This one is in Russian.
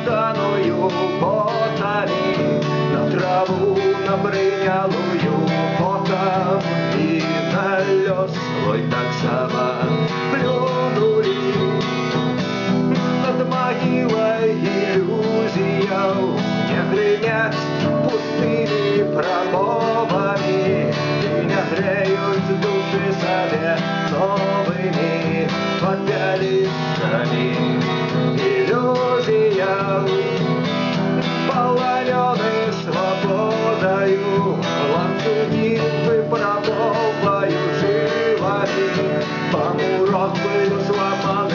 топтаною ботами, на траву на прийнялую потом и на лёс свой так само плюнули. Над могилой иллюзия не гремят пустыми промовами и не греют души себе новыми попялицами. Иллюзия полонены свободою, ланцуги выпробовываю жилами, помурок был сломан